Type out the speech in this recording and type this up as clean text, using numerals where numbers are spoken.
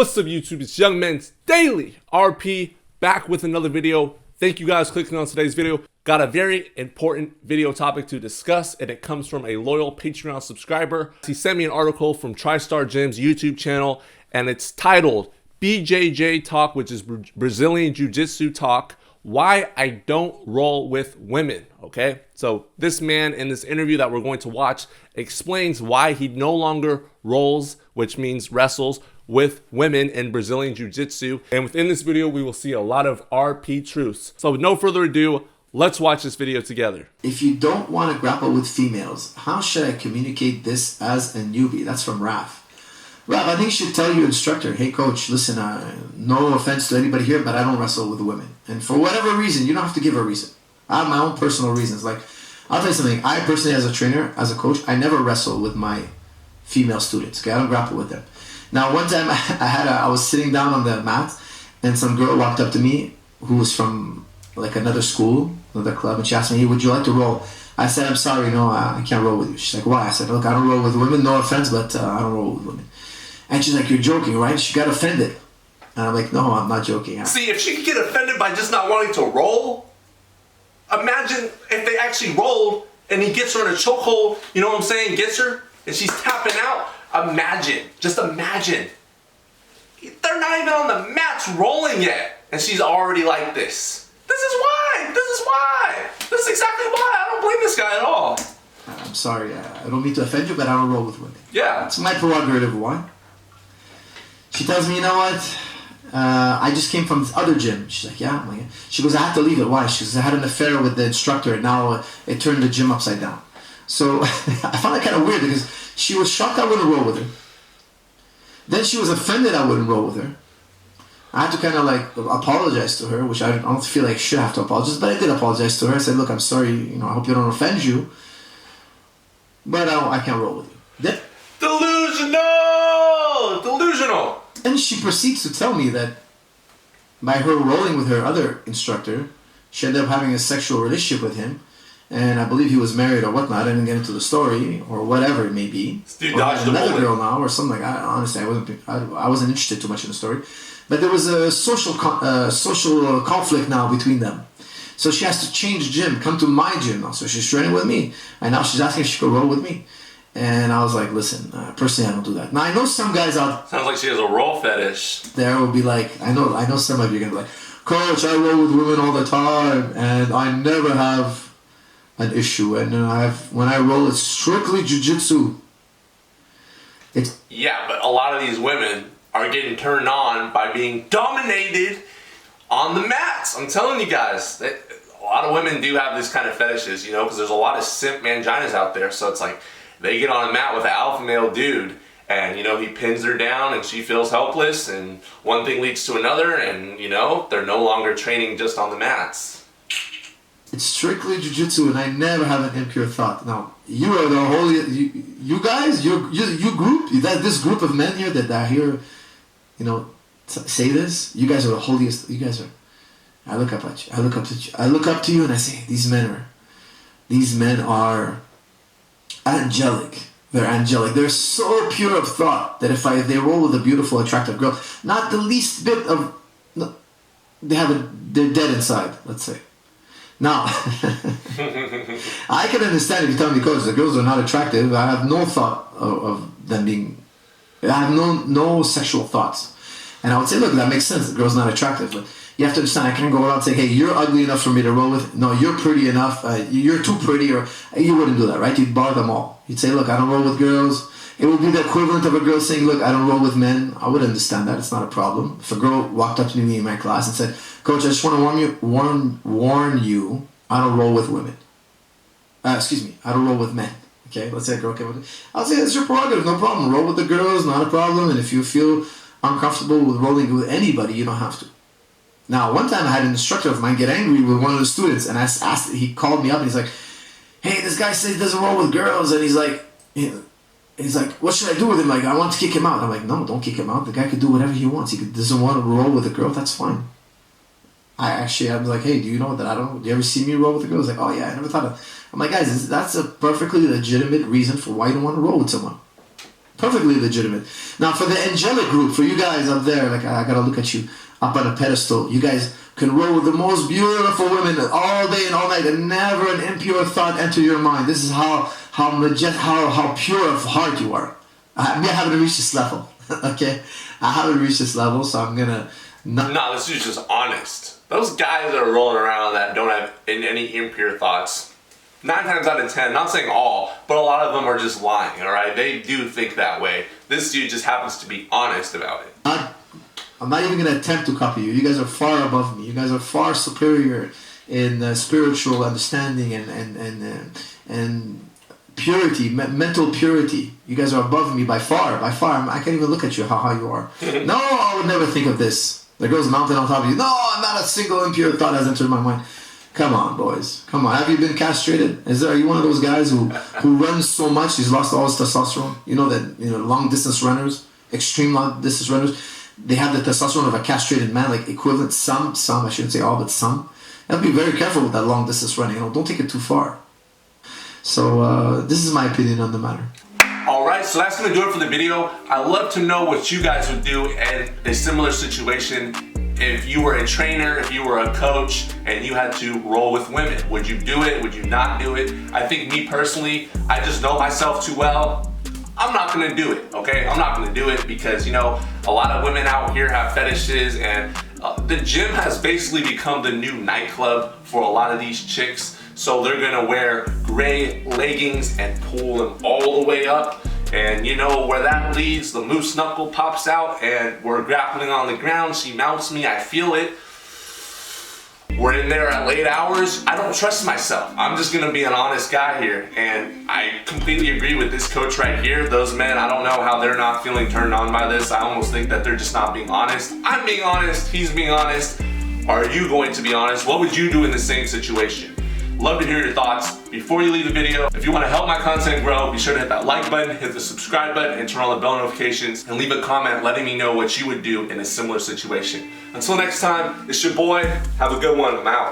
What's up, YouTube? It's Young Men's Daily RP back with another video. Thank you guys for clicking on today's video. Got a very important video topic to discuss, and it comes from a loyal Patreon subscriber. He sent me an article from TriStar Gym's YouTube channel, and it's titled BJJ Talk, which is Brazilian Jiu-Jitsu Talk, Why I Don't Roll with Women. Okay, so this man in this interview that we're going to watch explains why he no longer rolls, which means wrestles, with women in Brazilian Jiu-Jitsu. And within this video, we will see a lot of RP truths. So with no further ado, let's watch this video together. If you don't want to grapple with females, how should I communicate this as a newbie? That's from Raf. Raf, I think you should tell your instructor, hey coach, listen, no offense to anybody here, but I don't wrestle with women. And for whatever reason, you don't have to give a reason. I have my own personal reasons. Like, I'll tell you something. I personally, as a trainer, as a coach, I never wrestle with my female students. Okay, I don't grapple with them. Now, one time I was sitting down on the mat, and some girl walked up to me who was from like another school, another club, and she asked me, hey, would you like to roll? I said, I'm sorry, no, I can't roll with you. She's like, why? I said, look, I don't roll with women, no offense, but I don't roll with women. And she's like, you're joking, right? She got offended. And I'm like, no, I'm not joking. See, if she could get offended by just not wanting to roll, imagine if they actually rolled and he gets her in a chokehold, you know what I'm saying, gets her, and she's tapping out. Imagine, just imagine. They're not even on the mats rolling yet, and she's already like this. This is exactly why. I don't blame this guy at all. I'm sorry, I don't mean to offend you, but I don't roll with women. Yeah. It's my prerogative, why? She tells me, you know what? I just came from this other gym. She's like, yeah? I'm like, she goes, I had to leave it. Why? She goes, I had an affair with the instructor, and now it turned the gym upside down. So I found it kind of weird because she was shocked I wouldn't roll with her. Then she was offended I wouldn't roll with her. I had to kind of like apologize to her, which I don't feel like I should have to apologize, but I did apologize to her. I said, look, I'm sorry, I hope you don't offend you, but I can't roll with you. Then, Delusional! And she proceeds to tell me that by her rolling with her other instructor, she ended up having a sexual relationship with him. And I believe he was married or whatnot. I didn't get into the story or whatever it may be. Dude, or another girl now or something like that. Honestly, I wasn't interested too much in the story. But there was a social conflict now between them. So she has to change gym, come to my gym now. So she's training with me. And now she's asking if she could roll with me. And I was like, listen, personally, I don't do that. Now, I know some guys out... Sounds like she has a roll fetish. There will be like... I know some of you are going to be like, Coach, I roll with women all the time. And I never have an issue, and when I roll, it's strictly jiu-jitsu. Yeah, but a lot of these women are getting turned on by being dominated on the mats. I'm telling you guys, a lot of women do have this kind of fetishes, because there's a lot of simp manginas out there. So it's like they get on a mat with an alpha male dude, and he pins her down, and she feels helpless, and one thing leads to another, and they're no longer training just on the mats. It's strictly jiu-jitsu, and I never have an impure thought. Now, you are the holy... You guys, you group, this group of men here that are here, say this, you guys are the holiest. You guys are... I look up at you. I look up to you, and I say, these men are angelic. They're angelic. They're so pure of thought that if they roll with a beautiful, attractive girl, not the least bit of... No, they're dead inside, let's say. Now, I can understand if you tell me, coach, the girls are not attractive. I have no thought of them being... I have no sexual thoughts. And I would say, look, that makes sense. The girl's not attractive. But you have to understand, I can't go around saying, hey, you're ugly enough for me to roll with. No, you're pretty enough. You're too pretty. Or you wouldn't do that, right? You'd bar them all. You'd say, look, I don't roll with girls. It would be the equivalent of a girl saying, look, I don't roll with men. I would understand that. It's not a problem. If a girl walked up to me in my class and said, Coach, I just want to warn you, I don't roll with women. I don't roll with men. Okay, let's say a girl came with it. I'll say, that's your prerogative, no problem. Roll with the girls, not a problem. And if you feel uncomfortable with rolling with anybody, you don't have to. Now, one time I had an instructor of mine get angry with one of the students, and he called me up and he's like, hey, this guy says he doesn't roll with girls, and he's like, what should I do with him? Like, I want to kick him out. I'm like, no, don't kick him out. The guy could do whatever he wants. Doesn't want to roll with a girl, that's fine. I was like, hey, do you know that do you ever see me roll with a girl? He's like, oh yeah, I never thought of it. I'm like, guys, that's a perfectly legitimate reason for why you don't want to roll with someone. Perfectly legitimate. Now, for the angelic group, for you guys up there, like I gotta look at you up on a pedestal. You guys can roll with the most beautiful women all day and all night, and never an impure thought enter your mind. This is how pure of heart you are. I haven't reached this level. Okay, I haven't reached this level, so I'm gonna. No, this is just honest. Those guys that are rolling around that don't have any impure thoughts, 9 times out of 10, not saying all, but a lot of them are just lying, alright? They do think that way. This dude just happens to be honest about it. I'm not even going to attempt to copy you. You guys are far above me. You guys are far superior in spiritual understanding and purity, mental purity. You guys are above me by far. By far. I can't even look at you, how high you are. No, I would never think of this. There goes a mountain on top of you. No, not a single impure thought has entered my mind. Come on, boys. Come on. Have you been castrated? Are you one of those guys who runs so much he's lost all his testosterone? You know that long distance runners, extreme long distance runners, they have the testosterone of a castrated man, like equivalent. Some I shouldn't say all, but some. You have to be very careful with that long distance running. Don't take it too far. So this is my opinion on the matter. Alright, so that's going to do it for the video. I'd love to know what you guys would do in a similar situation. If you were a trainer, if you were a coach, and you had to roll with women, would you do it? Would you not do it? I think me personally, I just know myself too well. I'm not gonna do it, okay? I'm not gonna do it because, a lot of women out here have fetishes, and the gym has basically become the new nightclub for a lot of these chicks. So they're gonna wear gray leggings and pull them all the way up. And where that leads, the moose knuckle pops out and we're grappling on the ground. She mounts me, I feel it. We're in there at late hours. I don't trust myself. I'm just gonna be an honest guy here. And I completely agree with this coach right here. Those men, I don't know how they're not feeling turned on by this. I almost think that they're just not being honest. I'm being honest, he's being honest. Are you going to be honest? What would you do in the same situation? Love to hear your thoughts. Before you leave the video, if you want to help my content grow, be sure to hit that like button, hit the subscribe button, and turn on the bell notifications, and leave a comment letting me know what you would do in a similar situation. Until next time, it's your boy. Have a good one. I'm out.